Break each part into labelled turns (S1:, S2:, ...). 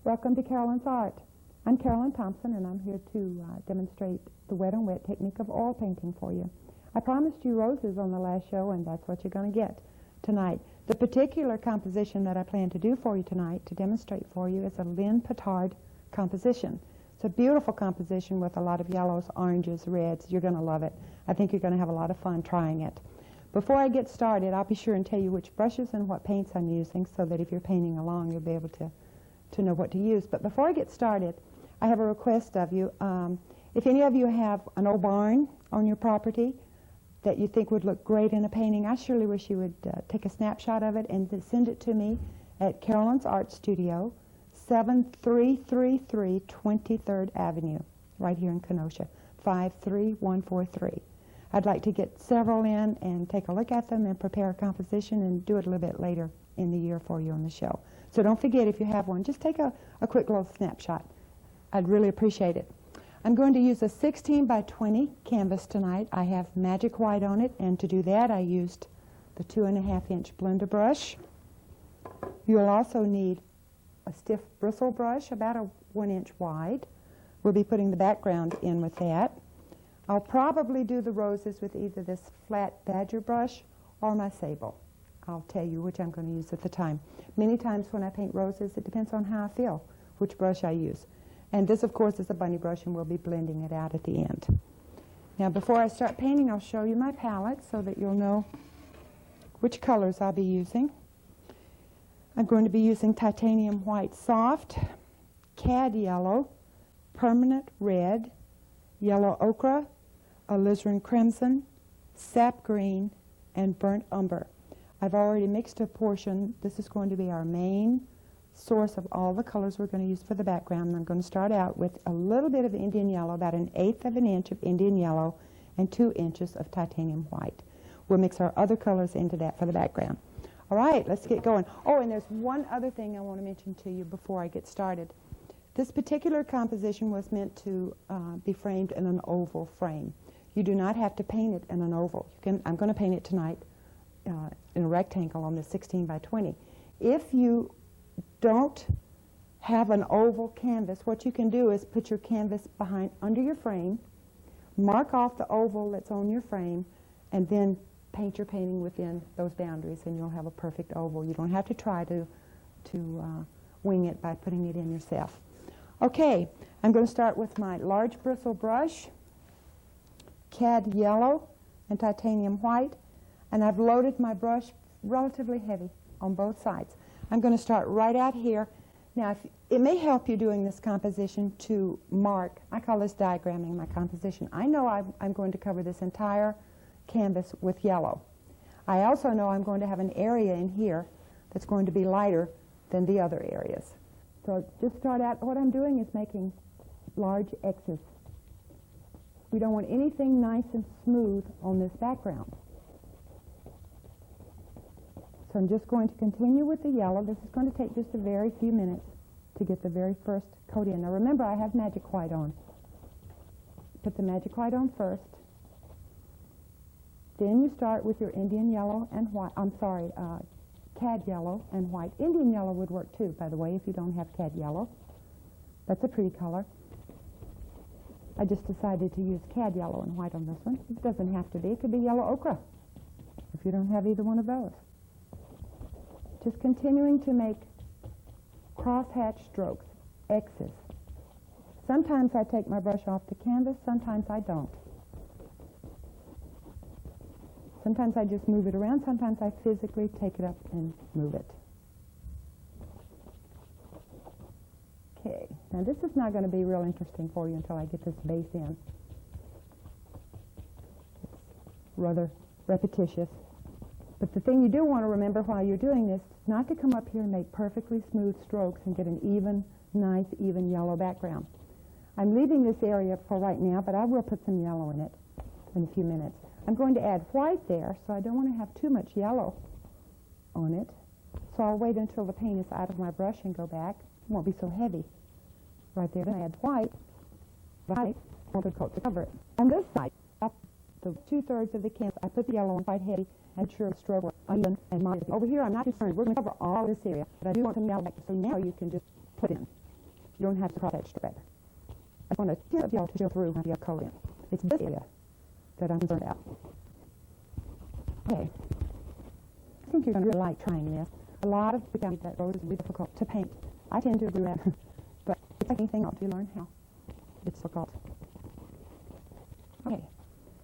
S1: Welcome to Carolyn's Art. I'm Carolyn Thompson, and I'm here to demonstrate the wet on wet technique of oil painting for you. I promised you roses on the last show, and that's what you're going to get tonight. The particular composition that I plan to do for you tonight, to demonstrate for you, is a Lynn Petard composition. It's a beautiful composition with a lot of yellows, oranges, reds. You're going to love it. I think you're going to have a lot of fun trying it. Before I get started, I'll be sure and tell you which brushes and what paints I'm using so that if you're painting along, you'll be able to know what to use. But before I get started, I have a request of you. If any of you have an old barn on your property that you think would look great in a painting, I surely wish you would take a snapshot of it and send it to me at Carolyn's Art Studio, 7333 23rd Avenue, right here in Kenosha, 53143. I'd like to get several in and take a look at them and prepare a composition and do it a little bit later in the year for you on the show. So don't forget, if you have one, just take a quick little snapshot. I'd really appreciate it. I'm going to use a 16 by 20 canvas tonight. I have magic white on it, and to do that I used the 2.5-inch blender brush. You'll also need a stiff bristle brush, about a 1-inch wide. We'll be putting the background in with that. I'll probably do the roses with either this flat badger brush or my sable. I'll tell you which I'm going to use at the time. Many times when I paint roses, it depends on how I feel, which brush I use. And this, of course, is a bunny brush, and we'll be blending it out at the end. Now, before I start painting, I'll show you my palette so that you'll know which colors I'll be using. I'm going to be using titanium white soft, cad yellow, permanent red, yellow ochre, alizarin crimson, sap green, and burnt umber. I've already mixed a portion. This is going to be our main source of all the colors we're going to use for the background. I'm going to start out with a little bit of Indian yellow, about 1/8 of an inch of Indian yellow, and 2 inches of titanium white. We'll mix our other colors into that for the background. All right, let's get going. Oh, and there's one other thing I want to mention to you before I get started. This particular composition was meant to be framed in an oval frame. You do not have to paint it in an oval. I'm going to paint it tonight in a rectangle on the 16 by 20. If you don't have an oval canvas, what you can do is put your canvas under your frame, mark off the oval that's on your frame, and then paint your painting within those boundaries, and you'll have a perfect oval. You don't have to try to wing it by putting it in yourself. Okay, I'm going to start with my large bristle brush, cad yellow and titanium white, and I've loaded my brush relatively heavy on both sides. I'm going to start right out here. Now, it may help you doing this composition to mark. I call this diagramming my composition. I know I'm going to cover this entire canvas with yellow. I also know I'm going to have an area in here that's going to be lighter than the other areas. So just start out, what I'm doing is making large X's. We don't want anything nice and smooth on this background. So I'm just going to continue with the yellow. This is going to take just a very few minutes to get the very first coat in. Now remember, I have magic white on. Put the magic white on first. Then you start with your Indian yellow and white, cad yellow and white. Indian yellow would work too, by the way, if you don't have cad yellow. That's a pretty color. I just decided to use cad yellow and white on this one. It doesn't have to be. It could be yellow ochre if you don't have either one of those. Just continuing to make crosshatch strokes, X's. Sometimes I take my brush off the canvas, sometimes I don't. Sometimes I just move it around, sometimes I physically take it up and move it. Okay, now this is not going to be real interesting for you until I get this base in. It's rather repetitious. But the thing you do want to remember while you're doing this is not to come up here and make perfectly smooth strokes and get an even, nice, even yellow background. I'm leaving this area for right now, but I will put some yellow in it in a few minutes. I'm going to add white there, so I don't want to have too much yellow on it. So I'll wait until the paint is out of my brush and go back. It won't be so heavy. Right there, then I add white, to cover it. On this side, the 2/3 of the canvas, I put the yellow and white heavy, and sure stroke uneven and modest. Over here, I'm not concerned. We're going to cover all this area, but I do want some yellow back, so now you can just put in. You don't have to cross that thread. I want to get y'all to show through how you have color in. It's this area that I'm concerned about. Okay. I think you're going to really like trying this. A lot of the counties that road is really difficult to paint. I tend to agree with that, but it's like anything else. You learn how. It's difficult. Okay.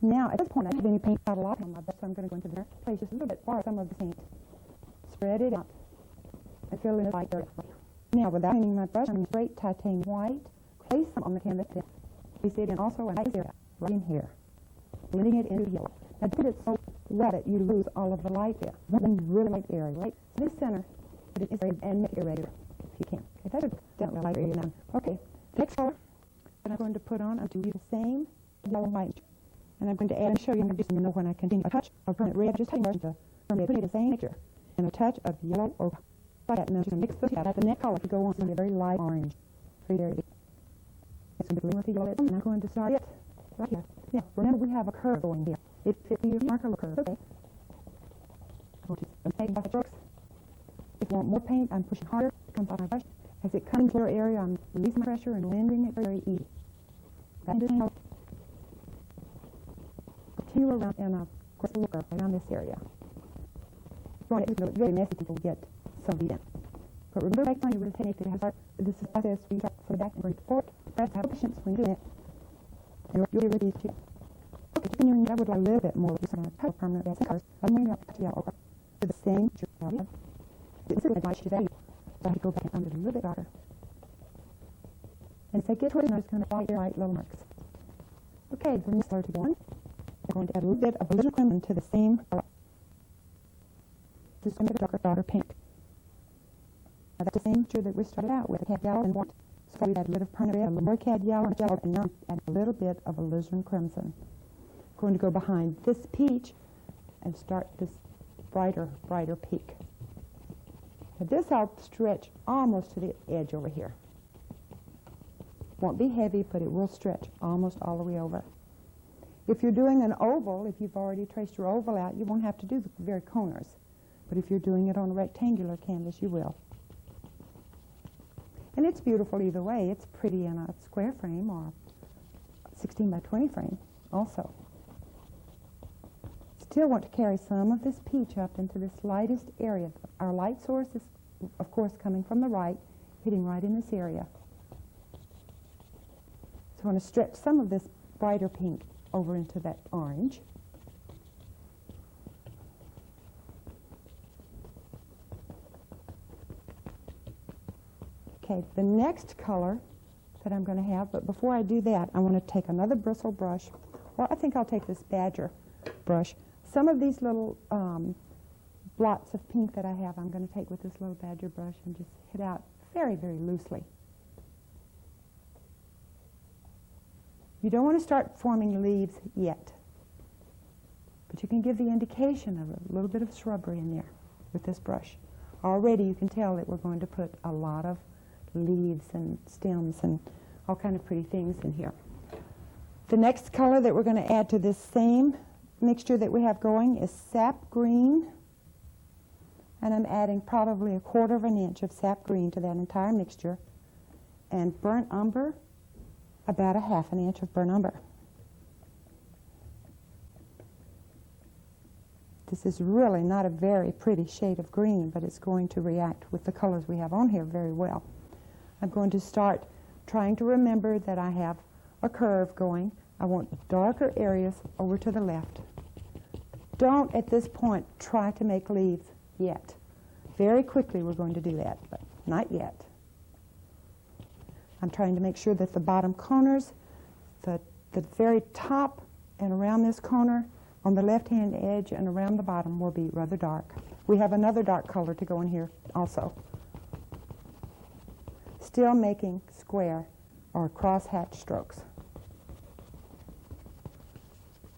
S1: Now, at this point, I have any paint out a lot on my brush, so I'm going to go into there. Place just a little bit far some of the paint. Spread it out and fill in the light area. Now, without painting my brush, I'm in straight titanium white. Place some on the canvas. Place it in also in this area, right in here. Blending it into yellow. Now, don't get it so wet that you lose all of the light there. One really light area, right? So this center, it is and make it irregular if you can. Okay, that's a definitely light area now. Okay, the next color that I'm going to put on, I'm going to use the same yellow light. And I'm going to add and show you, I'm going to do some when I continue. A touch of permanent red, just take to permanent, put it the same mixture. And a touch of yellow or like that. And then just mix those together. The next color to go on is going to be a very light orange. Very, very deep. It's going to be with the yellow. And I'm going to start it right here. Yeah, remember we have a curve going here. It fits the marker curve. Okay. Go to paint by strokes. If you want more paint, I'm pushing harder. Comes on my brush. As it comes to your area, I'm releasing my pressure and blending it very easy. Continue around and of course look around this area. It's very messy to get somebody in. But remember back on your technique to have this is the process we start from the back and bring it forward. That's how patience when doing it. And you'll be ready to continue. I would like a little bit more with some permanent red colors. I'm going to touch yellow to the same area. This is my value. So I have to go back and under it a little bit darker. And as I get toward it, I'm just going to follow your light little marks. Okay, the next color to go on. I'm going to add a little bit of a little crimson to the same color. Just going to make a darker pink. Now that's the same mixture that we started out with, cad yellow and white. So we add a little permanent red, a little more cad yellow, and now add a little bit of alizarin crimson. I'm going to go behind this peach and start this brighter peak. Now this I'll stretch almost to the edge over here. Won't be heavy, but it will stretch almost all the way over. If you're doing an oval, if you've already traced your oval out, you won't have to do the very corners. But if you're doing it on a rectangular canvas, you will. And it's beautiful either way. It's pretty in a square frame or 16 by 20 frame also. Still want to carry some of this peach up into this lightest area. Our light source is, of course, coming from the right, hitting right in this area. So I want to stretch some of this brighter pink over into that orange. Okay, the next color that I'm going to have, but before I do that, I want to take another bristle brush, or I think I'll take this badger brush. Some of these little blots of pink that I have, I'm going to take with this little badger brush and just hit out very, very loosely. You don't want to start forming leaves yet, but you can give the indication of a little bit of shrubbery in there with this brush. Already you can tell that we're going to put a lot of leaves and stems and all kind of pretty things in here. The next color that we're going to add to this same mixture that we have going is sap green, and I'm adding probably 1/4 of an inch of sap green to that entire mixture, and burnt umber, about 1/2 an inch of burnt umber. This is really not a very pretty shade of green, but it's going to react with the colors we have on here very well. I'm going to start trying to remember that I have a curve going. I want darker areas over to the left. Don't at this point try to make leaves yet. Very quickly we're going to do that, but not yet. I'm trying to make sure that the bottom corners, the very top and around this corner, on the left-hand edge and around the bottom will be rather dark. We have another dark color to go in here also. Still making square or cross-hatch strokes.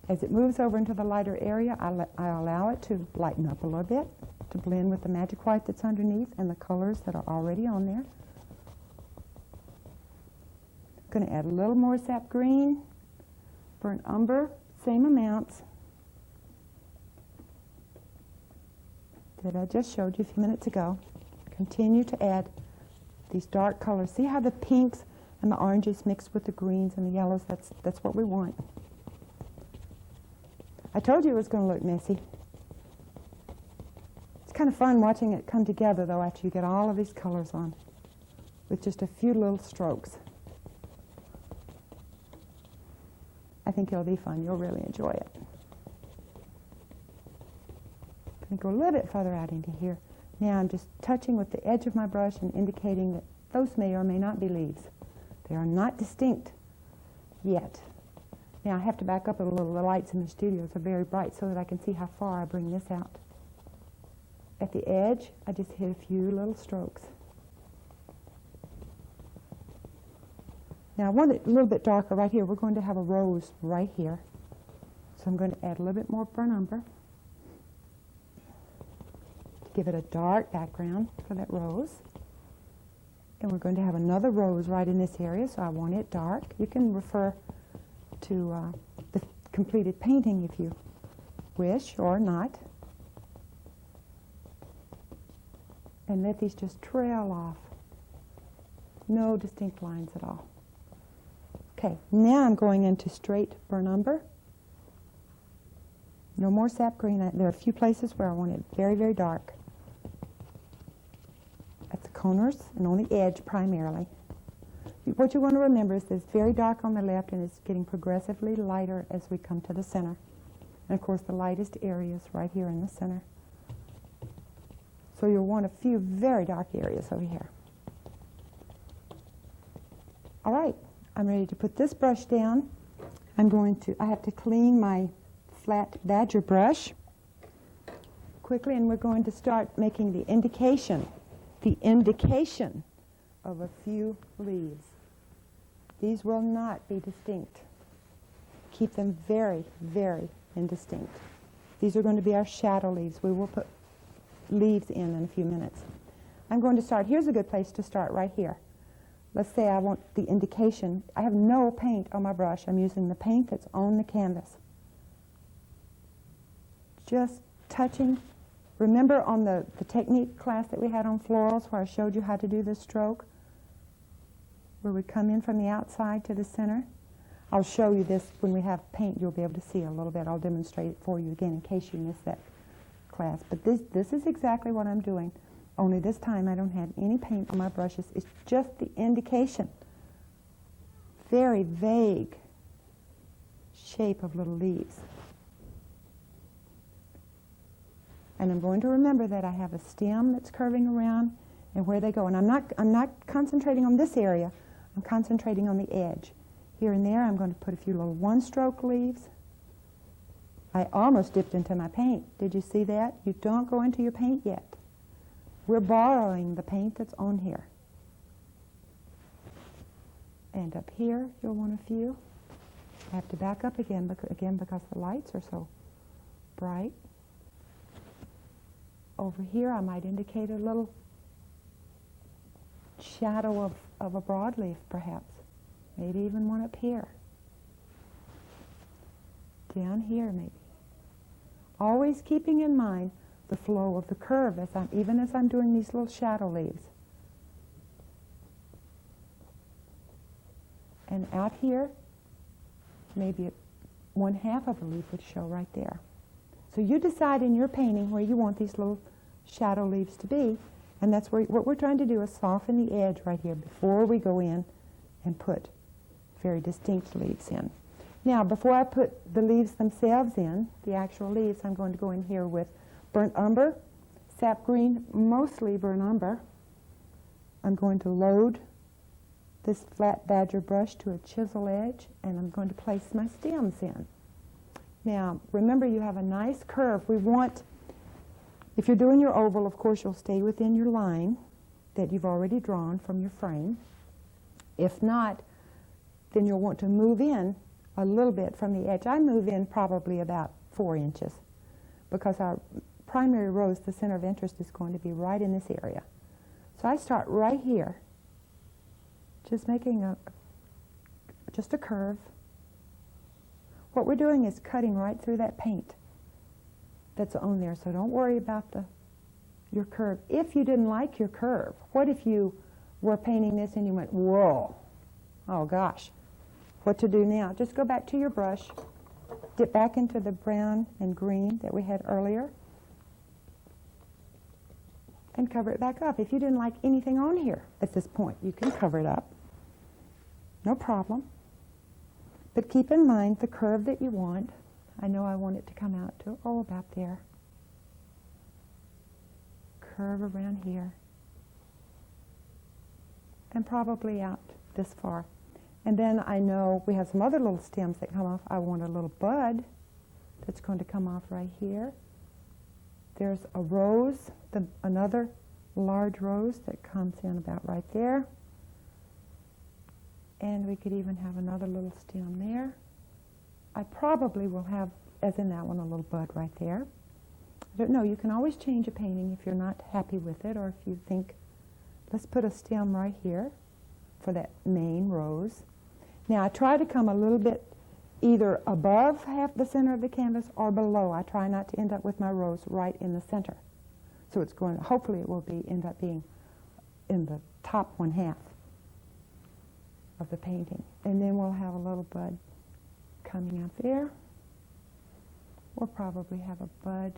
S1: As it moves over into the lighter area, I allow it to lighten up a little bit, to blend with the magic white that's underneath and the colors that are already on there. I'm going to add a little more sap green, burnt umber, same amounts that I just showed you a few minutes ago. Continue to add these dark colors. See how the pinks and the oranges mix with the greens and the yellows? That's what we want. I told you it was going to look messy. It's kind of fun watching it come together, though, after you get all of these colors on with just a few little strokes. I think it'll be fun. You'll really enjoy it. I'm going to go a little bit further out into here. Now I'm just touching with the edge of my brush and indicating that those may or may not be leaves. They are not distinct yet. Now I have to back up a little. The lights in the studios are very bright so that I can see how far I bring this out. At the edge, I just hit a few little strokes. Now I want it a little bit darker right here. We're going to have a rose right here. So I'm going to add a little bit more burnt umber. Give it a dark background for that rose. And we're going to have another rose right in this area, so I want it dark. You can refer to the completed painting if you wish, or not. And let these just trail off. No distinct lines at all. Okay, now I'm going into straight burnt umber. No more sap green. There are a few places where I want it very, very dark. At the corners and on the edge primarily. What you want to remember is that it's very dark on the left and it's getting progressively lighter as we come to the center. And of course the lightest area is right here in the center. So you'll want a few very dark areas over here. All right, I'm ready to put this brush down. I have to clean my flat badger brush quickly, and we're going to start making the indication of a few leaves. These will not be distinct. Keep them very, very indistinct. These are going to be our shadow leaves. We will put leaves in a few minutes. I'm going to start, here's a good place to start right here. Let's say I want the indication. I have no paint on my brush. I'm using the paint that's on the canvas. Just touching. Remember on the technique class that we had on florals where I showed you how to do this stroke? Where we come in from the outside to the center? I'll show you this when we have paint. You'll be able to see a little bit. I'll demonstrate it for you again in case you missed that class. But this is exactly what I'm doing. Only this time I don't have any paint on my brushes. It's just the indication. Very vague shape of little leaves. And I'm going to remember that I have a stem that's curving around and where they go. And I'm not concentrating on this area. I'm concentrating on the edge. Here and there I'm going to put a few little one-stroke leaves. I almost dipped into my paint. Did you see that? You don't go into your paint yet. We're borrowing the paint that's on here. And up here you'll want a few. I have to back up again because the lights are so bright. Over here I might indicate a little shadow of a broadleaf perhaps. Maybe even one up here. Down here maybe. Always keeping in mind the flow of the curve even as I'm doing these little shadow leaves. And out here, maybe one half of a leaf would show right there. So you decide in your painting where you want these little shadow leaves to be, and that's where what we're trying to do is soften the edge right here before we go in and put very distinct leaves in. Now, before I put the leaves themselves in, the actual leaves, I'm going to go in here with burnt umber, sap green, mostly burnt umber. I'm going to load this flat badger brush to a chisel edge, and I'm going to place my stems in. Now, remember you have a nice curve. We want, if you're doing your oval, of course you'll stay within your line that you've already drawn from your frame. If not, then you'll want to move in a little bit from the edge. I move in probably about 4 inches because our primary rose, the center of interest, is going to be right in this area. So I start right here, just making just a curve. What we're doing is cutting right through that paint that's on there, so don't worry about your curve. If you didn't like your curve, what if you were painting this and you went, whoa, oh gosh, what to do now? Just go back to your brush, dip back into the brown and green that we had earlier, and cover it back up. If you didn't like anything on here at this point, you can cover it up. No problem. But keep in mind the curve that you want. I know I want it to come out to, about there. Curve around here. And probably out this far. And then I know we have some other little stems that come off. I want a little bud that's going to come off right here. There's a rose, another large rose that comes in about right there. And we could even have another little stem there. I probably will have, as in that one, a little bud right there. I don't know, you can always change a painting if you're not happy with it, or if you think, let's put a stem right here for that main rose. Now I try to come a little bit either above half the center of the canvas or below. I try not to end up with my rose right in the center. So it's going, hopefully it will end up being in the top one half of the painting. And then we'll have a little bud coming out there. We'll probably have a bud.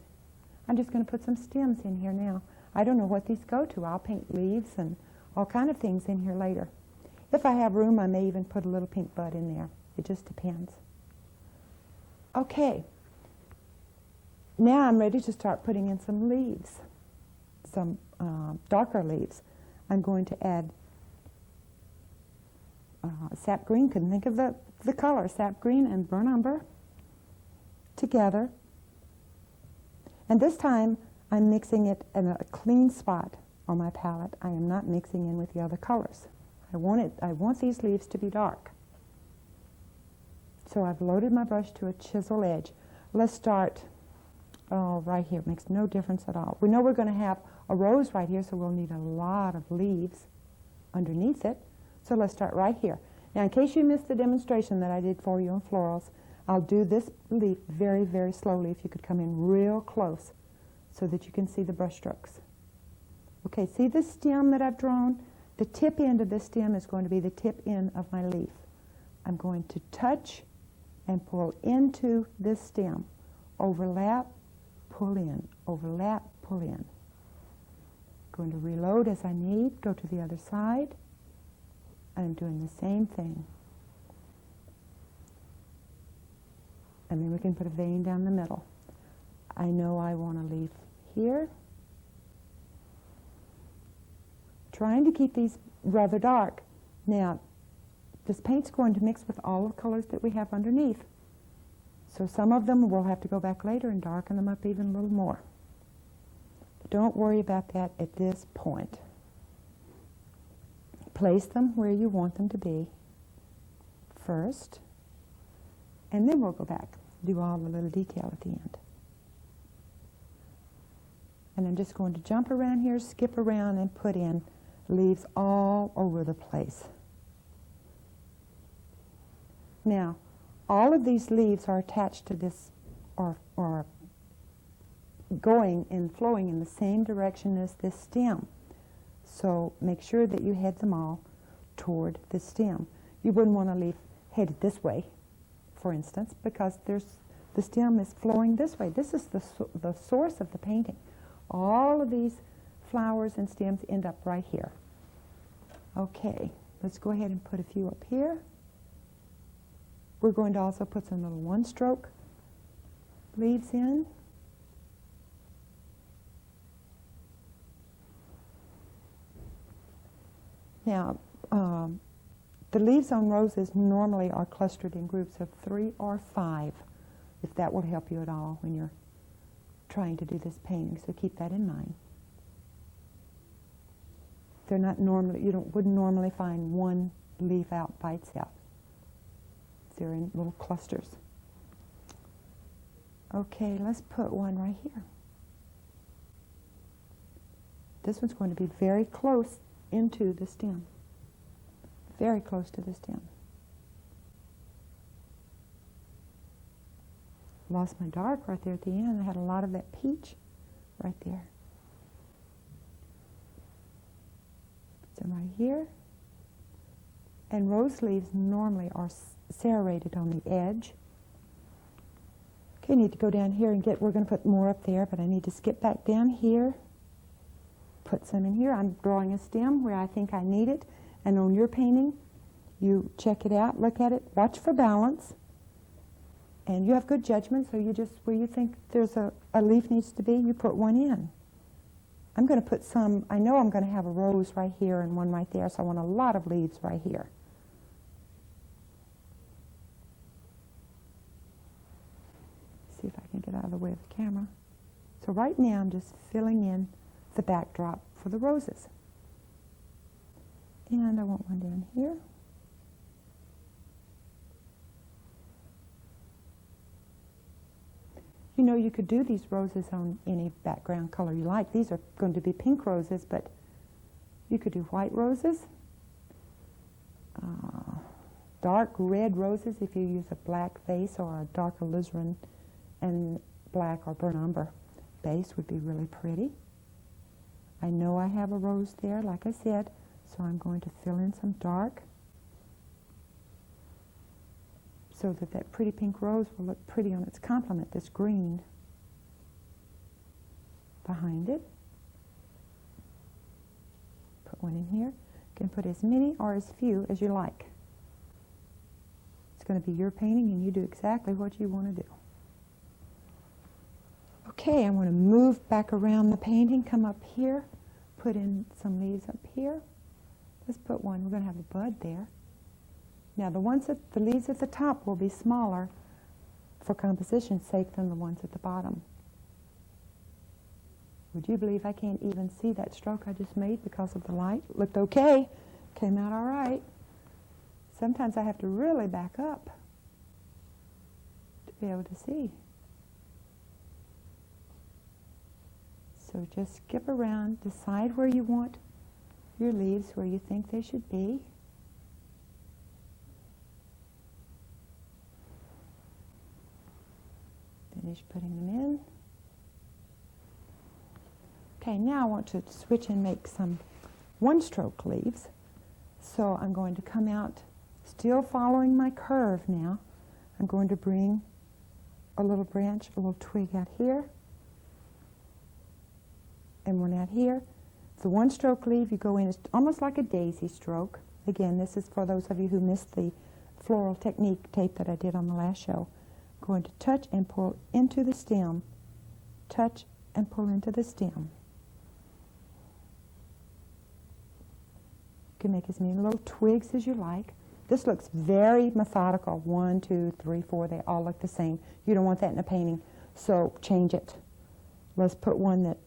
S1: I'm just going to put some stems in here now. I don't know what these go to. I'll paint leaves and all kind of things in here later. If I have room, I may even put a little pink bud in there. It just depends. Okay. Now I'm ready to start putting in some leaves, some darker leaves. I'm going to add sap green. Couldn't think of the color. Sap green and burnt umber together. And this time I'm mixing it in a clean spot on my palette. I am not mixing in with the other colors. I want these leaves to be dark. So I've loaded my brush to a chisel edge. Let's start right here. It makes no difference at all. We know we're going to have a rose right here, so we'll need a lot of leaves underneath it. So let's start right here. Now, in case you missed the demonstration that I did for you on florals, I'll do this leaf very, very slowly. If you could come in real close so that you can see the brush strokes. Okay, see this stem that I've drawn? The tip end of this stem is going to be the tip end of my leaf. I'm going to touch and pull into this stem. Overlap, pull in, overlap, pull in. Going to reload as I need, go to the other side. I'm doing the same thing. And then we can put a vein down the middle. I know I want a leaf here. Trying to keep these rather dark. Now, this paint's going to mix with all the colors that we have underneath. So some of them we'll have to go back later and darken them up even a little more. But don't worry about that at this point. Place them where you want them to be first, and then we'll go back, do all the little detail at the end. And I'm just going to jump around here, skip around, and put in leaves all over the place. Now, all of these leaves are attached to this, or going and flowing in the same direction as this stem. So make sure that you head them all toward the stem. You wouldn't want to leave headed this way, for instance, because the stem is flowing this way. This is the source of the painting. All of these flowers and stems end up right here. Okay, let's go ahead and put a few up here. We're going to also put some little one-stroke leaves in. Now, the leaves on roses normally are clustered in groups of 3 or 5, if that will help you at all when you're trying to do this painting, so keep that in mind. They're not normally, wouldn't normally find one leaf out by itself. They're in little clusters. Okay, let's put one right here. This one's going to be very close into the stem. Very close to the stem. Lost my dark right there at the end. I had a lot of that peach right there. So And right here. And rose leaves normally are serrated on the edge. Okay, I need to go down here and we're going to put more up there, but I need to skip back down here, put some in here. I'm drawing a stem where I think I need it, and on your painting, you check it out, look at it, watch for balance, and you have good judgment, so you just, where you think there's a leaf needs to be, you put one in. I'm going to put some, I know I'm going to have a rose right here and one right there, so I want a lot of leaves right here. See if I can get out of the way of the camera. So right now I'm just filling in the backdrop for the roses. And I want one down here. You know, you could do these roses on any background color you like. These are going to be pink roses, but you could do white roses, dark red roses if you use a black vase, or a dark alizarin and black or burnt umber base would be really pretty. I know I have a rose there, like I said, so I'm going to fill in some dark so that that pretty pink rose will look pretty on its complement, this green behind it. Put one in here. You can put as many or as few as you like. It's going to be your painting, and you do exactly what you want to do. Okay, I want to move back around the painting, come up here, put in some leaves up here. Let's put one. We're going to have a bud there. Now, the leaves at the top will be smaller for composition's sake than the ones at the bottom. Would you believe I can't even see that stroke I just made because of the light? Looked okay. Came out all right. Sometimes I have to really back up to be able to see. So just skip around, decide where you want your leaves, where you think they should be. Finish putting them in. Okay, now I want to switch and make some one-stroke leaves. So I'm going to come out, still following my curve now. I'm going to bring a little branch, a little twig out here, and one out here. The one-stroke leaf, you go in, it's almost like a daisy stroke. Again, this is for those of you who missed the floral technique tape that I did on the last show. I'm going to touch and pull into the stem. Touch and pull into the stem. You can make as many little twigs as you like. This looks very methodical. 1, 2, 3, 4, they all look the same. You don't want that in a painting, so change it. Let's put one that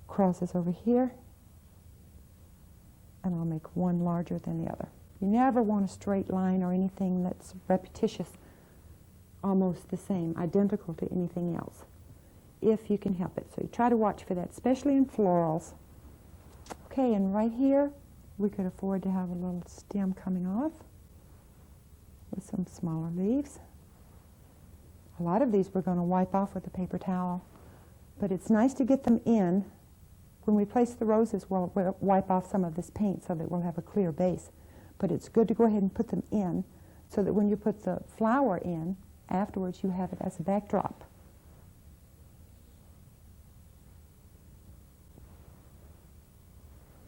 S1: crosses over here, and I'll make one larger than the other. You never want a straight line or anything that's repetitious, almost the same, identical to anything else, if you can help it. So you try to watch for that, especially in florals. Okay, and right here, we could afford to have a little stem coming off with some smaller leaves. A lot of these we're going to wipe off with a paper towel, but it's nice to get them in. When we place the roses, we'll wipe off some of this paint so that we'll have a clear base. But it's good to go ahead and put them in so that when you put the flower in, afterwards you have it as a backdrop.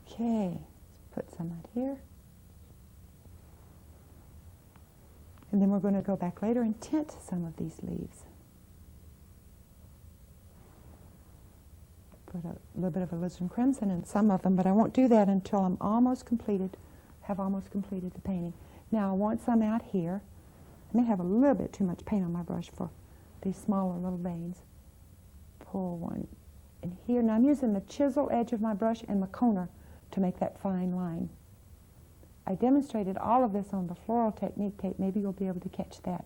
S1: Okay, let's put some out here. And then we're going to go back later and tint some of these leaves. Put a little bit of alizarin crimson in some of them, but I won't do that until I'm almost completed the painting. Now I want some out here. I may have a little bit too much paint on my brush for these smaller little veins. Pull one in here. Now I'm using the chisel edge of my brush and the corner to make that fine line. I demonstrated all of this on the floral technique tape. Maybe you'll be able to catch that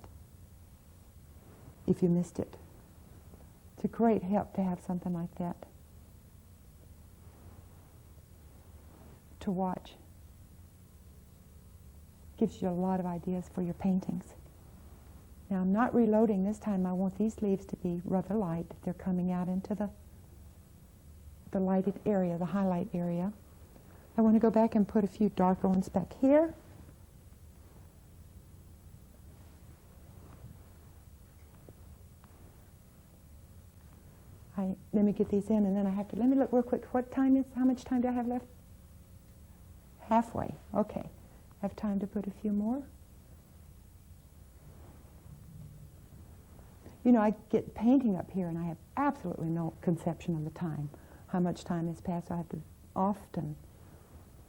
S1: if you missed it. It's a great help to have something like that to watch. Gives you a lot of ideas for your paintings. Now I'm not reloading this time. I want these leaves to be rather light. They're coming out into the lighted area, the highlight area. I want to go back and put a few darker ones back here. Let me get these in, and then I have to, let me look real quick. How much time do I have left? Halfway. Okay. I have time to put a few more. You know, I get painting up here, and I have absolutely no conception of the time, how much time has passed. I have to often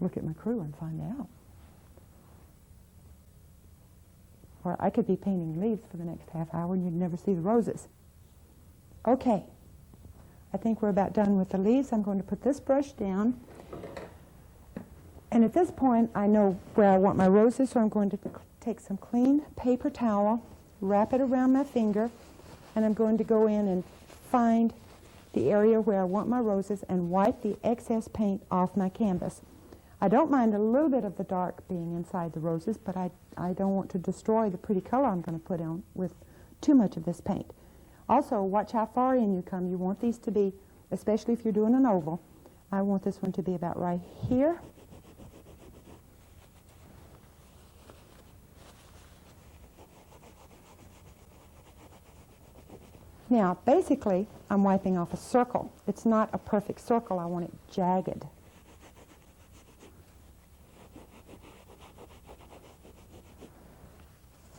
S1: look at my crew and find out. Or I could be painting leaves for the next half hour, and you'd never see the roses. Okay. I think we're about done with the leaves. I'm going to put this brush down. And at this point, I know where I want my roses, so I'm going to take some clean paper towel, wrap it around my finger, and I'm going to go in and find the area where I want my roses and wipe the excess paint off my canvas. I don't mind a little bit of the dark being inside the roses, but I don't want to destroy the pretty color I'm going to put on with too much of this paint. Also, watch how far in you come. You want these to be, especially if you're doing an oval, I want this one to be about right here. Now, basically, I'm wiping off a circle. It's not a perfect circle. I want it jagged.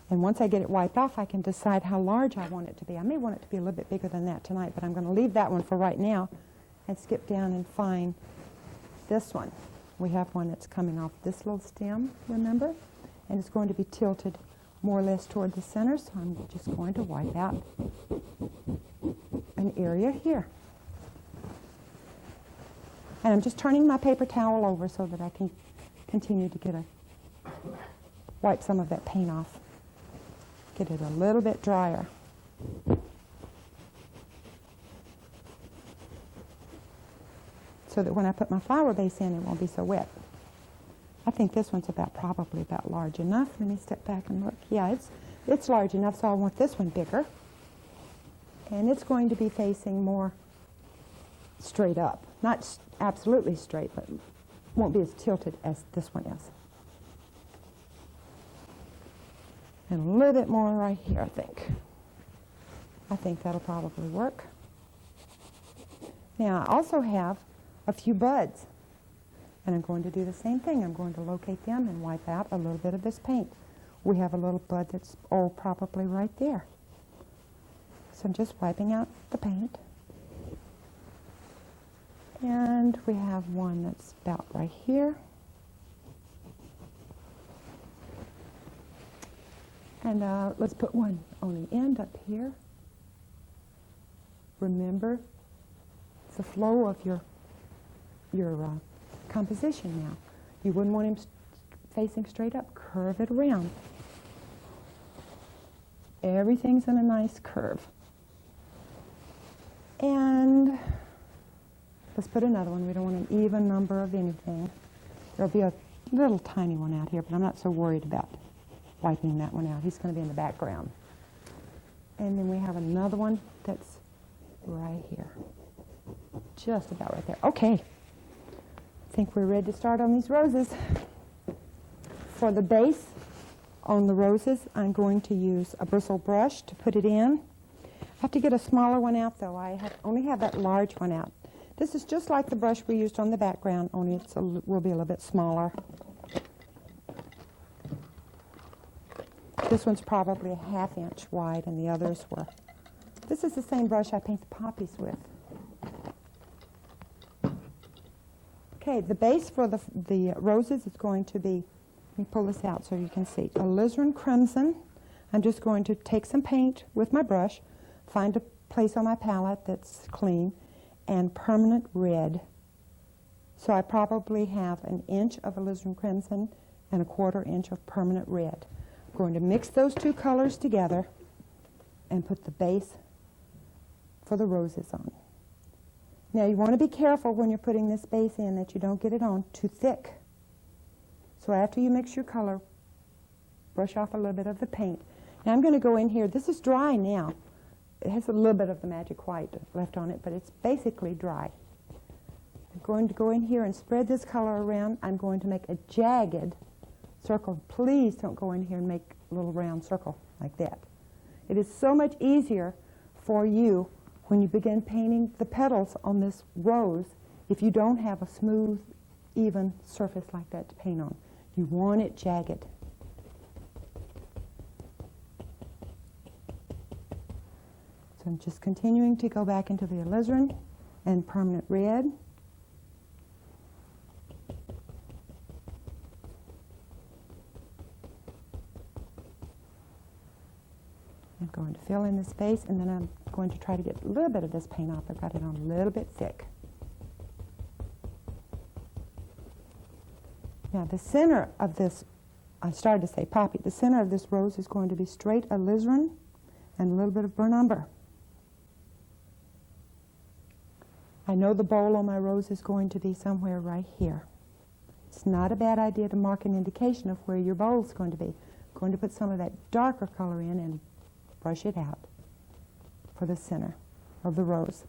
S1: And once I get it wiped off, I can decide how large I want it to be. I may want it to be a little bit bigger than that tonight, but I'm going to leave that one for right now and skip down and find this one. We have one that's coming off this little stem, remember? And it's going to be tilted more or less toward the center, so I'm just going to wipe out an area here. And I'm just turning my paper towel over so that I can continue to wipe some of that paint off. Get it a little bit drier. So that when I put my flower base in, it won't be so wet. I think this one's probably about large enough. Let me step back and look. Yeah, it's large enough, so I want this one bigger. And it's going to be facing more straight up. Not absolutely straight, but won't be as tilted as this one is. And a little bit more right here, I think. I think that'll probably work. Now, I also have a few buds. And I'm going to do the same thing. I'm going to locate them and wipe out a little bit of this paint. We have a little bud that's, probably right there. So I'm just wiping out the paint. And we have one that's about right here. And let's put one on the end up here. Remember the flow of your composition now. You wouldn't want him facing straight up. Curve it around. Everything's in a nice curve. And let's put another one. We don't want an even number of anything. There'll be a little tiny one out here, but I'm not so worried about wiping that one out. He's going to be in the background. And then we have another one that's right here. Just about right there. Okay. I think we're ready to start on these roses. For the base on the roses, I'm going to use a bristle brush to put it in. I have to get a smaller one out, though. I only have that large one out. This is just like the brush we used on the background, only it will be a little bit smaller. This one's probably a 1/2 inch wide, and the others were. This is the same brush I paint the poppies with. Okay, the base for the roses is going to be, let me pull this out so you can see, alizarin crimson. I'm just going to take some paint with my brush, find a place on my palette that's clean, and permanent red. So I probably have 1 inch of alizarin crimson and 1/4 inch of permanent red. I'm going to mix those two colors together and put the base for the roses on. Now you want to be careful when you're putting this base in that you don't get it on too thick. So after you mix your color, brush off a little bit of the paint. Now I'm going to go in here. This is dry now. It has a little bit of the magic white left on it, but it's basically dry. I'm going to go in here and spread this color around. I'm going to make a jagged circle. Please don't go in here and make a little round circle like that. It is so much easier for you when you begin painting the petals on this rose if you don't have a smooth, even surface like that to paint on. You want it jagged. So I'm just continuing to go back into the alizarin and permanent red. I'm going to fill in the space, and then I'm going to try to get a little bit of this paint off. I've got it on a little bit thick. Now the center of this, I started to say poppy, the center of this rose is going to be straight alizarin and a little bit of burnt umber. I know the bowl on my rose is going to be somewhere right here. It's not a bad idea to mark an indication of where your bowl is going to be. I'm going to put some of that darker color in and brush it out for the center of the rose.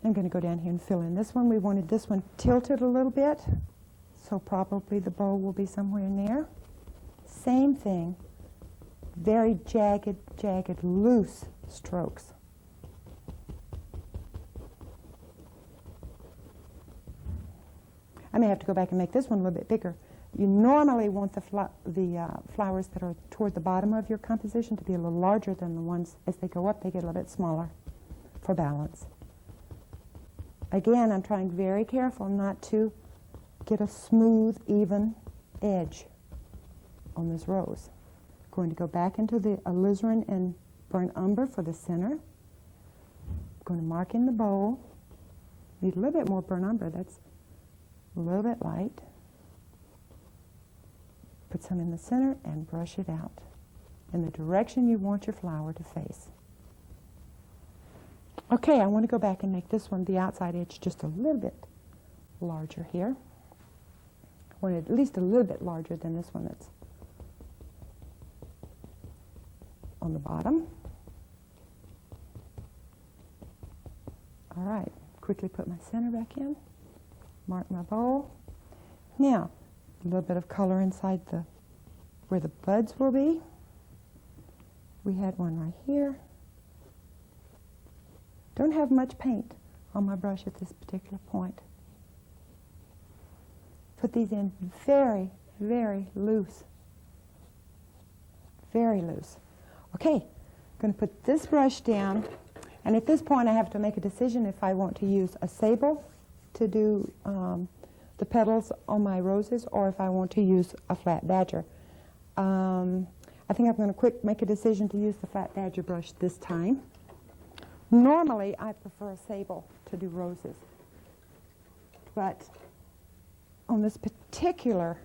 S1: I'm going to go down here and fill in this one. We wanted this one tilted a little bit, so probably the bowl will be somewhere in there. Same thing, very jagged, loose strokes. I may have to go back and make this one a little bit bigger. You normally want the flowers that are toward the bottom of your composition to be a little larger than the ones as they go up. They get a little bit smaller for balance. Again, I'm trying very careful not to get a smooth, even edge on this rose. I'm going to go back into the alizarin and burnt umber for the center. I'm going to mark in the bowl. Need a little bit more burnt umber. That's a little bit light. Put some in the center and brush it out in the direction you want your flower to face. Okay, I want to go back and make this one, the outside edge, just a little bit larger here. I want it at least a little bit larger than this one that's on the bottom. All right, quickly put my center back in, mark my bowl. Now, a little bit of color inside where the buds will be. We had one right here. Don't have much paint on my brush at this particular point. Put these in very, very loose. Very loose. Okay, I'm going to put this brush down, and at this point I have to make a decision if I want to use a sable to do the petals on my roses, or if I want to use a flat badger. I think I'm going to make a decision to use the flat badger brush this time. Normally, I prefer a sable to do roses, but on this particular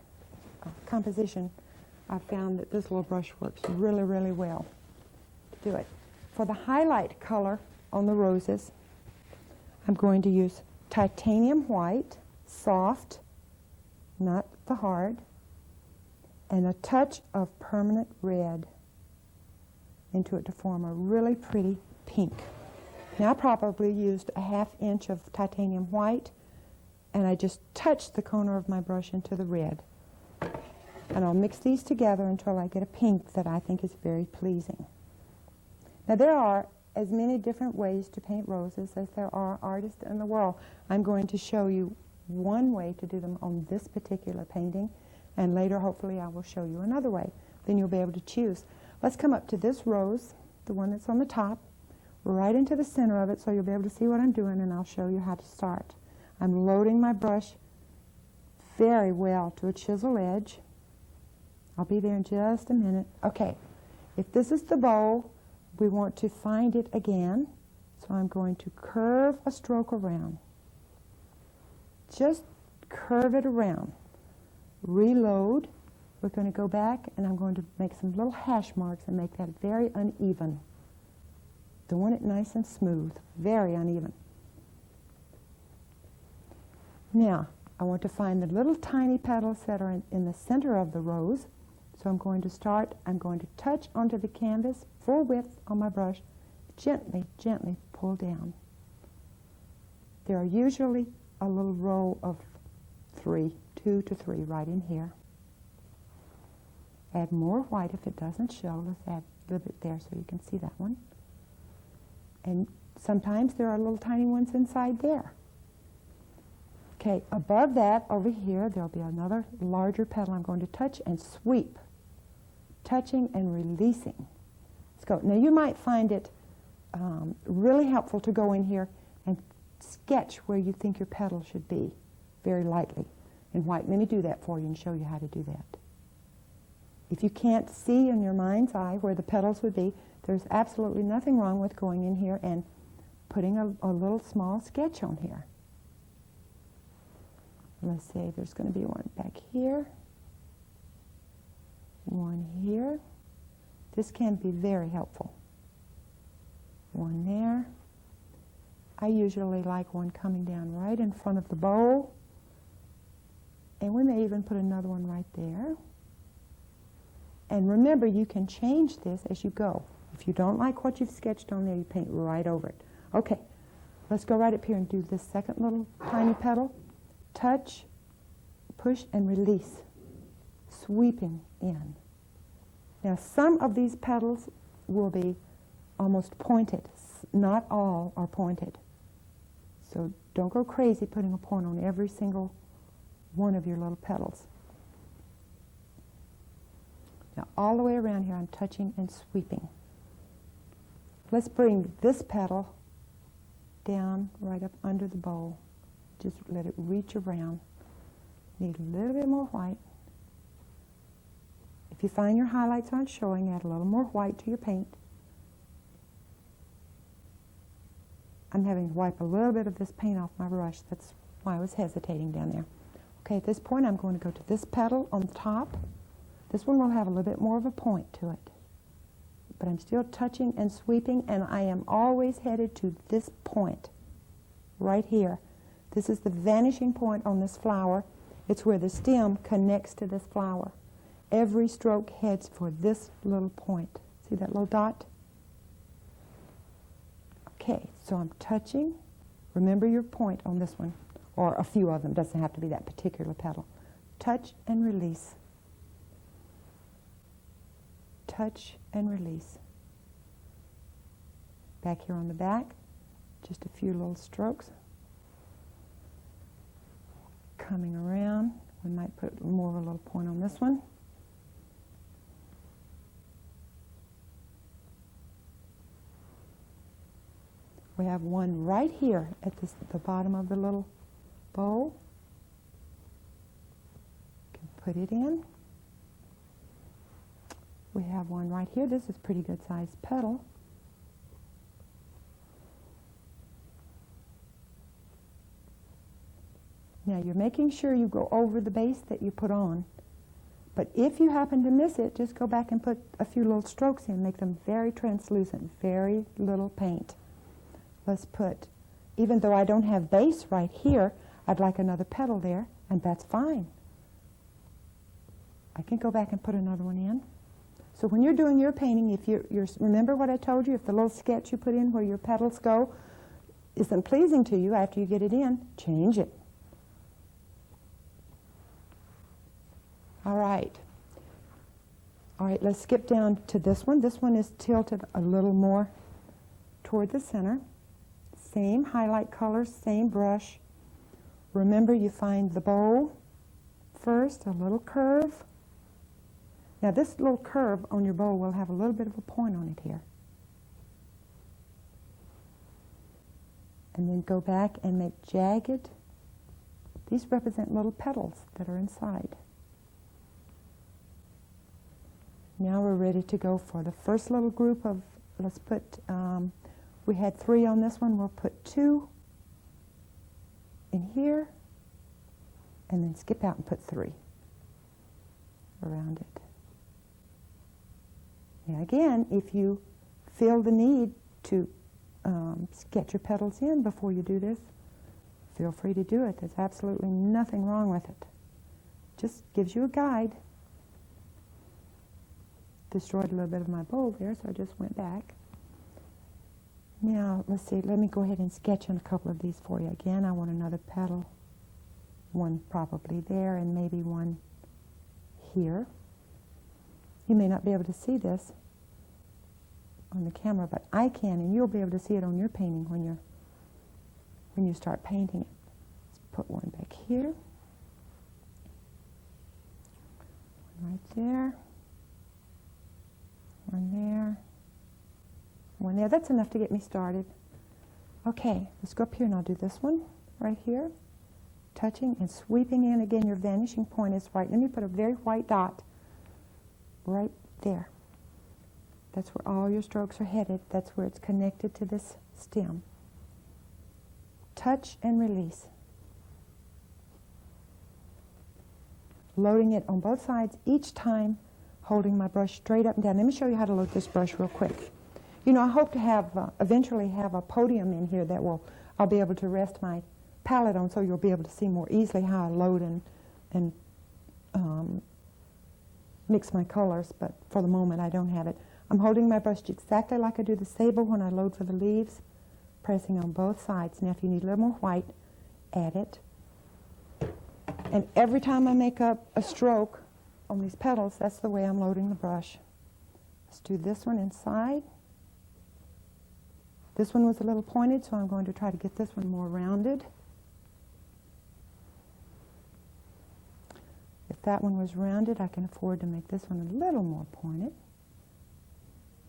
S1: composition, I found that this little brush works really, really well to do it. For the highlight color on the roses, I'm going to use titanium white, soft, not the hard, and a touch of permanent red into it to form a really pretty pink. Now I probably used a 1/2 inch of titanium white, and I just touched the corner of my brush into the red. And I'll mix these together until I get a pink that I think is very pleasing. Now there are as many different ways to paint roses as there are artists in the world. I'm going to show you one way to do them on this particular painting, and later hopefully I will show you another way. Then you'll be able to choose. Let's come up to this rose, the one that's on the top, right into the center of it so you'll be able to see what I'm doing, and I'll show you how to start. I'm loading my brush very well to a chisel edge. I'll be there in just a minute. Okay, if this is the bowl, we want to find it again, so I'm going to curve a stroke around. Just curve it around. Reload. We're going to go back, and I'm going to make some little hash marks and make that very uneven. Don't want it nice and smooth, very uneven. Now, I want to find the little tiny petals that are in the center of the rose. So I'm going to touch onto the canvas, full width on my brush, gently, gently pull down. There are usually a little row of 3, 2 to 3 right in here. Add more white if it doesn't show. Let's add a little bit there so you can see that one. And sometimes there are little tiny ones inside there. Okay, above that, over here, there'll be another larger petal I'm going to touch and sweep. Touching and releasing. Let's go. Now you might find it really helpful to go in here and sketch where you think your petal should be, very lightly in white. Let me do that for you and show you how to do that. If you can't see in your mind's eye where the petals would be, there's absolutely nothing wrong with going in here and putting a little small sketch on here. Let's say there's going to be one back here, one here. This can be very helpful. One there. I usually like one coming down right in front of the bowl. And we may even put another one right there. And remember, you can change this as you go. If you don't like what you've sketched on there, you paint right over it. Okay, let's go right up here and do this second little tiny petal. Touch, push, and release. Sweeping in. Now, some of these petals will be almost pointed. Not all are pointed. So don't go crazy putting a point on every single one of your little petals. Now, all the way around here, I'm touching and sweeping. Let's bring this petal down right up under the bowl. Just let it reach around. Need a little bit more white. If you find your highlights aren't showing, add a little more white to your paint. I'm having to wipe a little bit of this paint off my brush. That's why I was hesitating down there. Okay, at this point, I'm going to go to this petal on the top. This one will have a little bit more of a point to it. But I'm still touching and sweeping, and I am always headed to this point, right here. This is the vanishing point on this flower. It's where the stem connects to this flower. Every stroke heads for this little point. See that little dot? Okay, so I'm touching. Remember your point on this one, or a few of them. Doesn't have to be that particular petal. Touch and release. Touch and release. Back here on the back, just a few little strokes. Coming around, we might put more of a little point on this one. We have one right here at the bottom of the little bowl. You can put it in. We have one right here. This is a pretty good sized petal. Now you're making sure you go over the base that you put on. But if you happen to miss it, just go back and put a few little strokes in. Make them very translucent, very little paint. Let's put, even though I don't have base right here, I'd like another petal there, and that's fine. I can go back and put another one in. So when you're doing your painting, if you're remember what I told you, if the little sketch you put in where your petals go isn't pleasing to you after you get it in, change it. All right, let's skip down to this one. This one is tilted a little more toward the center. Same highlight color, same brush. Remember, you find the bowl first, a little curve. Now this little curve on your bowl will have a little bit of a point on it here. And then go back and make jagged. These represent little petals that are inside. Now we're ready to go for the first little group of, let's put, we had 3 on this one, we'll put 2 in here, and then skip out and put 3 around it. Now again, if you feel the need to sketch your petals in before you do this, feel free to do it. There's absolutely nothing wrong with it. Just gives you a guide. Destroyed a little bit of my bowl there, so I just went back. Now, let's see, let me go ahead and sketch in a couple of these for you. Again, I want another petal, one probably there, and maybe one here. You may not be able to see this on the camera, but I can, and you'll be able to see it on your painting when you start painting it. Let's put one back here, one right there, one there, one there. That's enough to get me started. Okay, let's go up here and I'll do this one right here. Touching and sweeping in. Again, your vanishing point is right. Let me put a very white dot right there. That's where all your strokes are headed. That's where it's connected to this stem. Touch and release. Loading it on both sides each time, holding my brush straight up and down. Let me show you how to load this brush real quick. You know, I hope to have eventually have a podium in here that I'll be able to rest my palette on, so you'll be able to see more easily how I load and mix my colors, but for the moment I don't have it. I'm holding my brush exactly like I do the sable when I load for the leaves, pressing on both sides. Now if you need a little more white, add it. And every time I make up a stroke on these petals, that's the way I'm loading the brush. Let's do this one inside. This one was a little pointed, so I'm going to try to get this one more rounded. If that one was rounded, I can afford to make this one a little more pointed.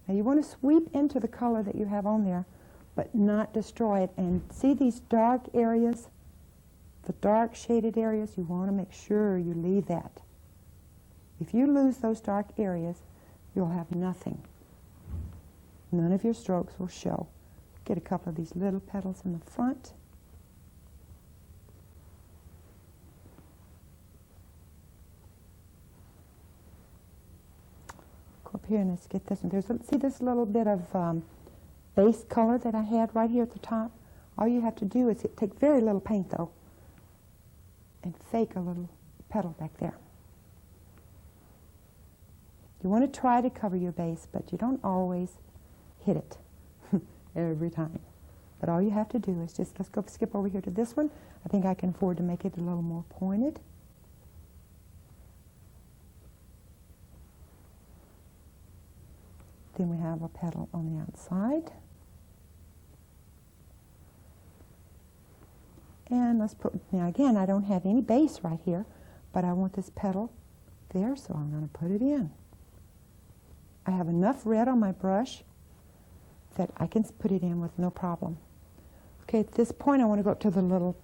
S1: Now you want to sweep into the color that you have on there, but not destroy it. And see these dark areas, the dark shaded areas, you want to make sure you leave that. If you lose those dark areas, you'll have nothing. None of your strokes will show. Get a couple of these little petals in the front. Go up here and let's get this one. See this little bit of base color that I had right here at the top? All you have to do is take very little paint, though, and fake a little petal back there. You want to try to cover your base, but you don't always hit it every time. But all you have to do is just, let's go skip over here to this one. I think I can afford to make it a little more pointed. Then we have a petal on the outside. And let's put, now again, I don't have any base right here, but I want this petal there, so I'm going to put it in. I have enough red on my brush that I can put it in with no problem. Okay, at this point I want to go up to the little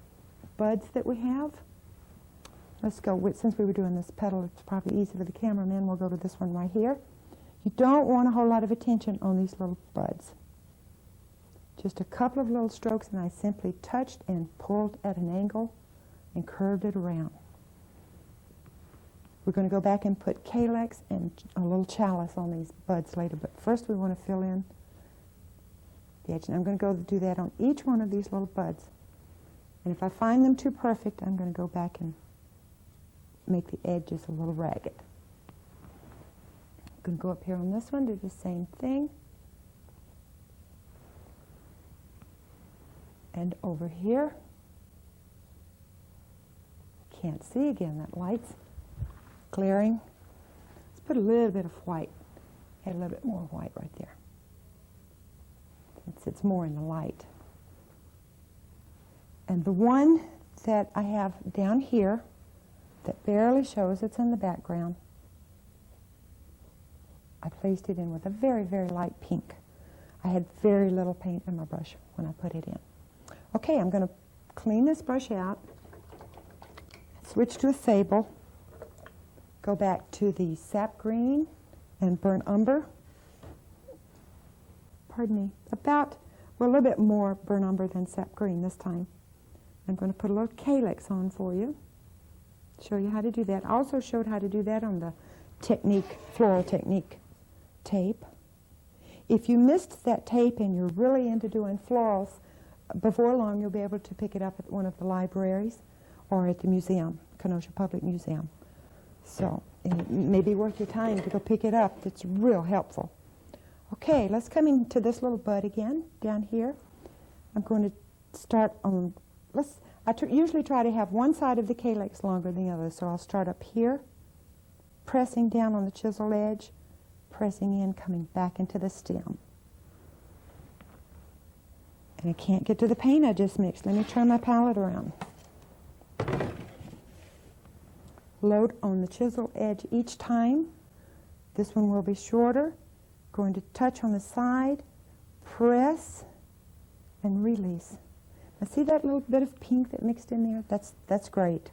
S1: buds that we have. Let's go, since we were doing this petal, it's probably easy for the cameraman, we'll go to this one right here. You don't want a whole lot of attention on these little buds. Just a couple of little strokes, and I simply touched and pulled at an angle and curved it around. We're going to go back and put calyx and a little chalice on these buds later, but first we want to fill in the edge. And I'm going to go do that on each one of these little buds. And if I find them too perfect, I'm going to go back and make the edges a little ragged. I'm going to go up here on this one, do the same thing. And over here, can't see again, that light's glaring. Let's put a little bit of white, add a little bit more white right there, since it's more in the light. And the one that I have down here that barely shows, it's in the background, I placed it in with a very, very light pink. I had very little paint in my brush when I put it in. Okay, I'm going to clean this brush out, switch to a sable, go back to the sap green and burnt umber. Pardon me, well, a little bit more burnt umber than sap green this time. I'm going to put a little calyx on for you, show you how to do that. I also showed how to do that on the Floral Technique tape. If you missed that tape and you're really into doing florals, before long you'll be able to pick it up at one of the libraries or at the museum, Kenosha Public Museum. So it may be worth your time to go pick it up. It's real helpful. Okay, let's come into this little bud again, down here. I'm going to start on, usually try to have one side of the calyx longer than the other, so I'll start up here, pressing down on the chisel edge, pressing in, coming back into the stem. And I can't get to the paint I just mixed. Let me turn my palette around. Load on the chisel edge each time. This one will be shorter. Going to touch on the side, press, and release. Now see that little bit of pink that mixed in there? That's great.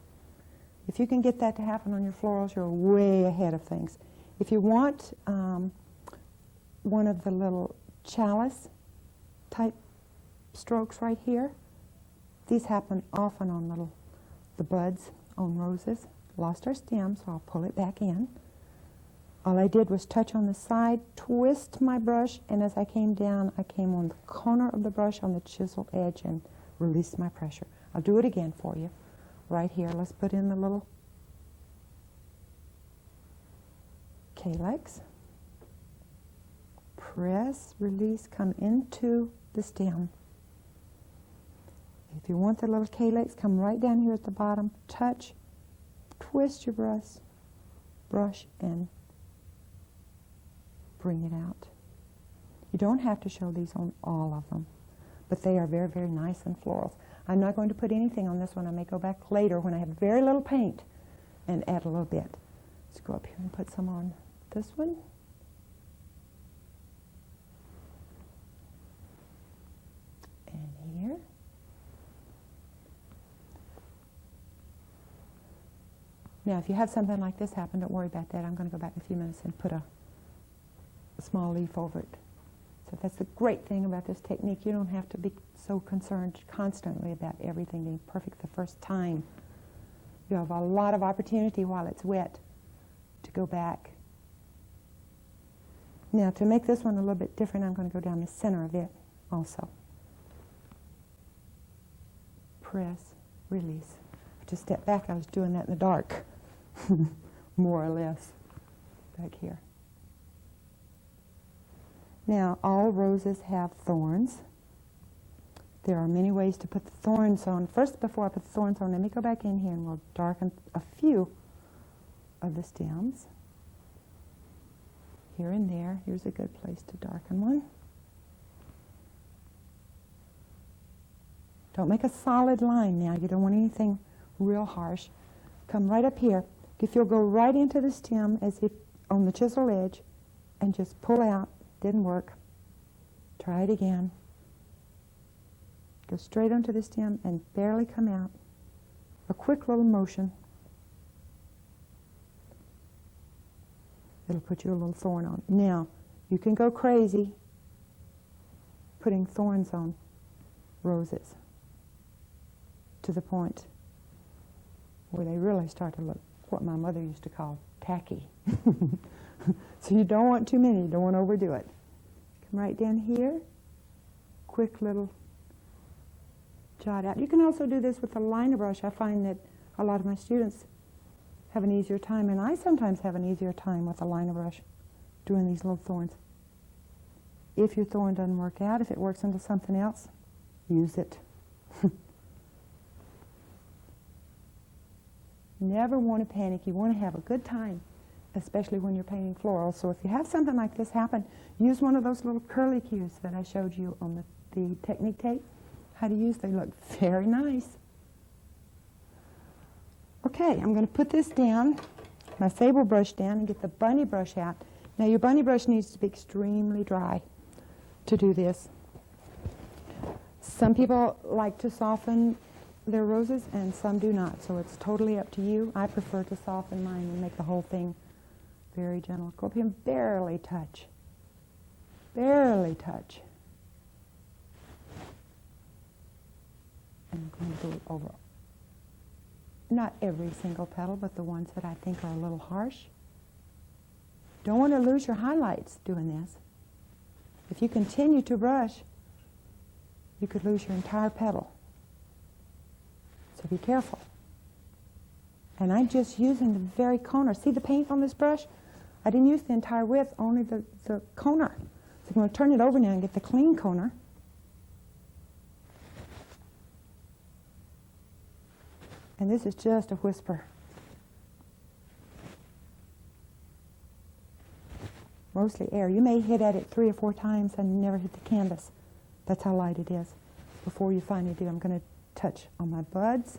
S1: If you can get that to happen on your florals, you're way ahead of things. If you want one of the little chalice type strokes right here, these happen often on the buds on roses. Lost our stem, so I'll pull it back in. All I did was touch on the side, twist my brush, and as I came down, I came on the corner of the brush on the chisel edge and released my pressure. I'll do it again for you. Right here, let's put in the little calyx. Press, release, come into the stem. If you want the little calyx, come right down here at the bottom, touch, twist your brush, and bring it out. You don't have to show these on all of them, but they are very, very nice and florals. I'm not going to put anything on this one. I may go back later when I have very little paint and add a little bit. Let's go up here and put some on this one. And here. Now, if you have something like this happen, don't worry about that. I'm going to go back in a few minutes and put a small leaf over it. So that's the great thing about this technique. You don't have to be so concerned constantly about everything being perfect the first time. You have a lot of opportunity while it's wet to go back. Now, to make this one a little bit different, I'm going to go down the center of it also. Press, release. Just step back. I was doing that in the dark, more or less, back here. Now, all roses have thorns. There are many ways to put the thorns on. First, before I put the thorns on, let me go back in here and we'll darken a few of the stems. Here and there. Here's a good place to darken one. Don't make a solid line now. You don't want anything real harsh. Come right up here. If you'll go right into the stem as if on the chisel edge and just pull out. Didn't work. Try it again. Go straight onto the stem and barely come out. A quick little motion. It'll put you a little thorn on. Now, you can go crazy putting thorns on roses to the point where they really start to look what my mother used to call tacky. So you don't want too many. You don't want to overdo it. Come right down here. Quick little jot out. You can also do this with a liner brush. I find that a lot of my students have an easier time, and I sometimes have an easier time with a liner brush doing these little thorns. If your thorn doesn't work out, if it works into something else, use it. Never want to panic. You want to have a good time, especially when you're painting florals. So if you have something like this happen, use one of those little curly cues that I showed you on the technique tape. How to use. They look very nice. Okay, I'm going to put this down, my sable brush down, and get the bunny brush out. Now your bunny brush needs to be extremely dry to do this. Some people like to soften their roses and some do not, so it's totally up to you. I prefer to soften mine and make the whole thing very gentle. Go up here and barely touch. Barely touch. And I'm going to do it over. Not every single petal, but the ones that I think are a little harsh. Don't want to lose your highlights doing this. If you continue to brush, you could lose your entire petal. So be careful. And I'm just using the very corner. See the paint on this brush? I didn't use the entire width, only the corner. So I'm going to turn it over now and get the clean corner. And this is just a whisper. Mostly air. You may hit at it 3 or 4 times and never hit the canvas. That's how light it is. Before you finally do, I'm going to touch on my buds.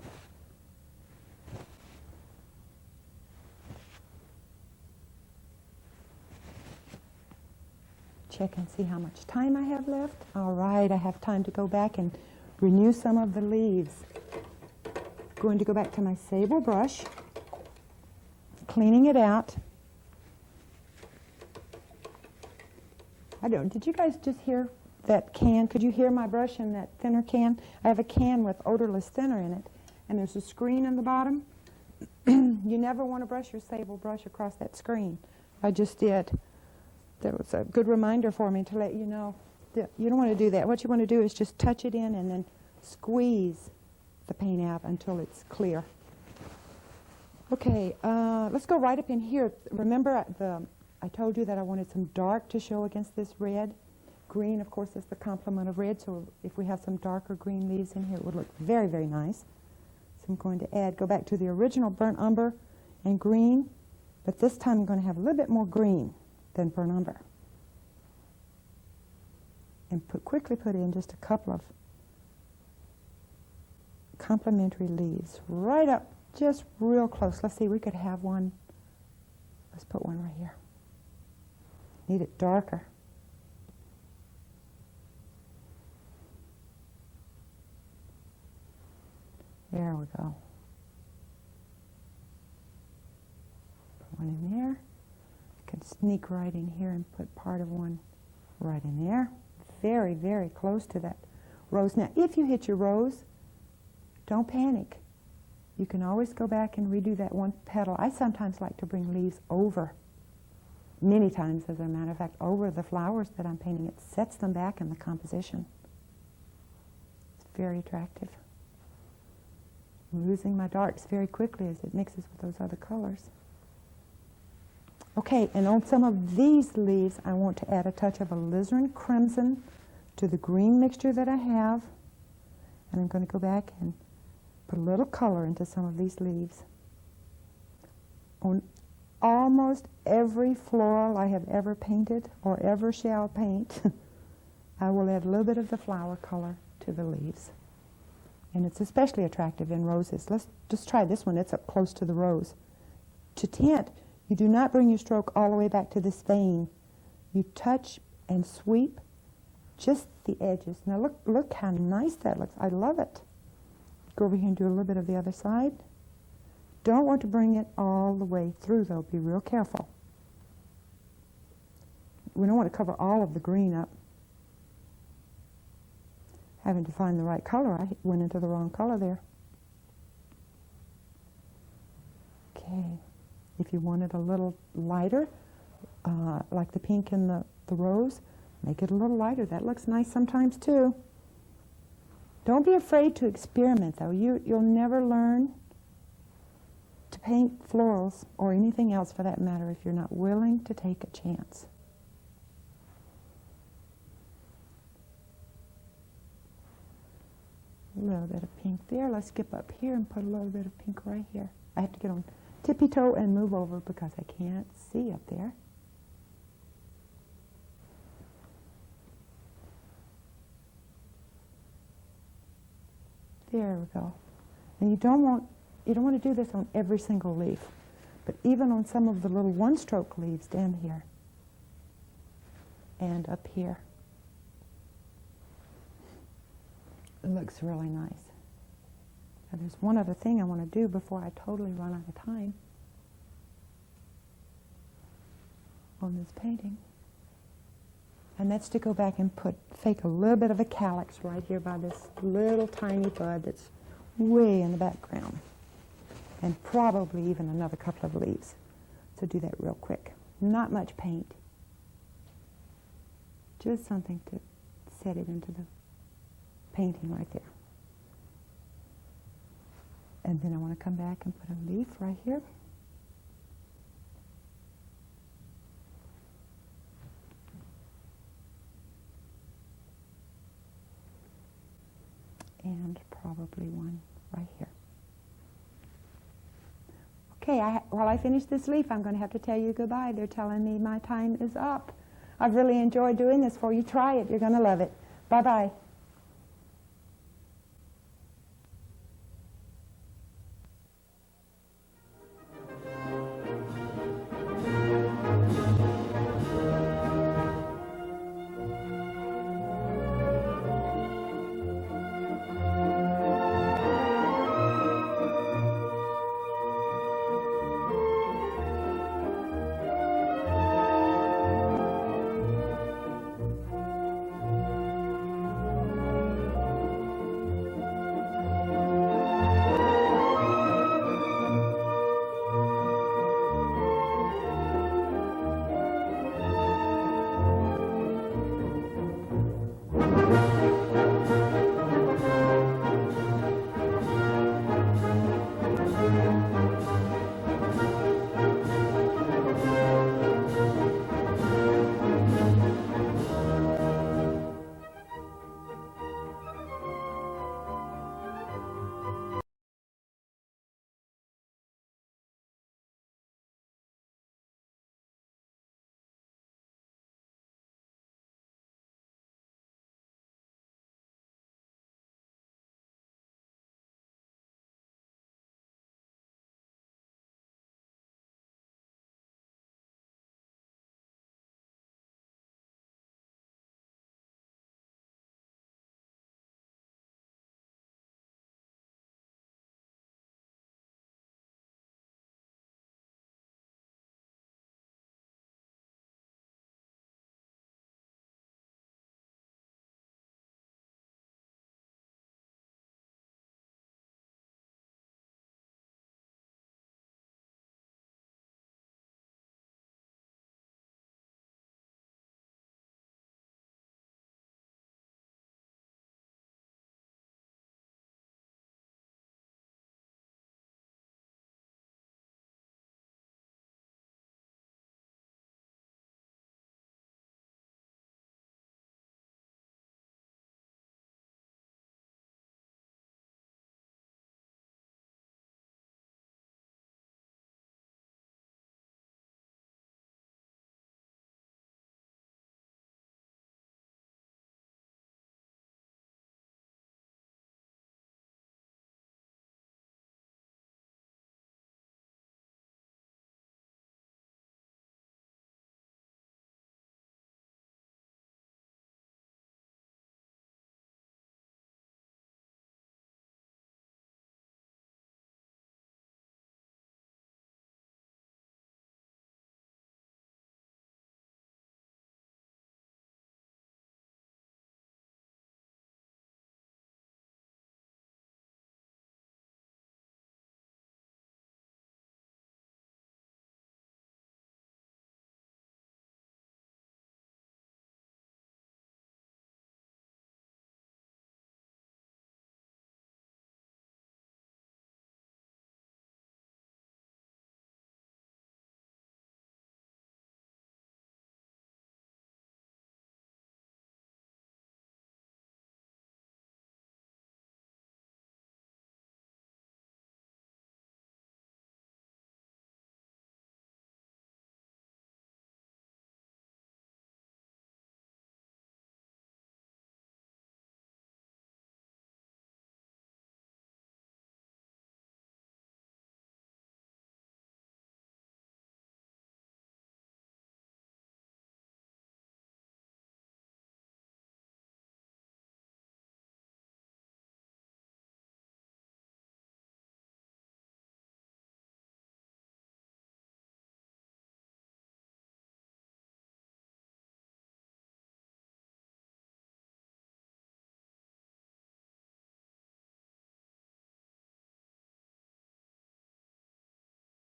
S1: Check and see how much time I have left. All right, I have time to go back and renew some of the leaves. Going to go back to my sable brush, cleaning it out. Did you guys just hear that can? Could you hear my brush in that thinner can? I have a can with odorless thinner in it, and there's a screen in the bottom. You never want to brush your sable brush across that screen. I just did. That was a good reminder for me to let you know that you don't want to do that. What you want to do is just touch it in and then squeeze the paint out until it's clear. Okay, let's go right up in here. Remember I told you that I wanted some dark to show against this red. Green, of course, is the complement of red, so if we have some darker green leaves in here, it would look very, very nice. So I'm going to go back to the original burnt umber and green, but this time I'm going to have a little bit more green than burnt umber. And quickly put in just a couple of complementary leaves right up, just real close. Let's see, we could have one. Let's put one right here. Need it darker. There we go. Put one in there. I can sneak right in here and put part of one right in there. Very, very close to that rose. Now, if you hit your rose, don't panic. You can always go back and redo that one petal. I sometimes like to bring leaves over, many times as a matter of fact, over the flowers that I'm painting. It sets them back in the composition. It's very attractive. I'm losing my darks very quickly as it mixes with those other colors. Okay, and on some of these leaves, I want to add a touch of alizarin crimson to the green mixture that I have. And I'm going to go back and put a little color into some of these leaves. On almost every floral I have ever painted or ever shall paint, I will add a little bit of the flower color to the leaves. And it's especially attractive in roses. Let's just try this one. It's up close to the rose. To tint, you do not bring your stroke all the way back to this vein. You touch and sweep just the edges. Now look how nice that looks. I love it. Go over here and do a little bit of the other side. Don't want to bring it all the way through, though. Be real careful. We don't want to cover all of the green up. Having to find the right color, I went into the wrong color there. Okay. If you want it a little lighter, like the pink and the rose, make it a little lighter. That looks nice sometimes, too. Don't be afraid to experiment, though. You'll never learn to paint florals, or anything else for that matter, if you're not willing to take a chance. A little bit of pink there. Let's skip up here and put a little bit of pink right here. I have to get on tippy toe and move over because I can't see up there. There we go. And you don't want to do this on every single leaf, but even on some of the little one-stroke leaves down here and up here. It looks really nice. Now there's one other thing I want to do before I totally run out of time on this painting. And that's to go back and fake a little bit of a calyx right here by this little tiny bud that's way in the background. And probably even another couple of leaves. So do that real quick. Not much paint. Just something to set it into the painting right there. And then I want to come back and put a leaf right here. and probably one right here. Okay, while I finish this leaf, I'm going to have to tell you goodbye. They're telling me my time is up. I've really enjoyed doing this for you. Try it. You're going to love it. Bye-bye.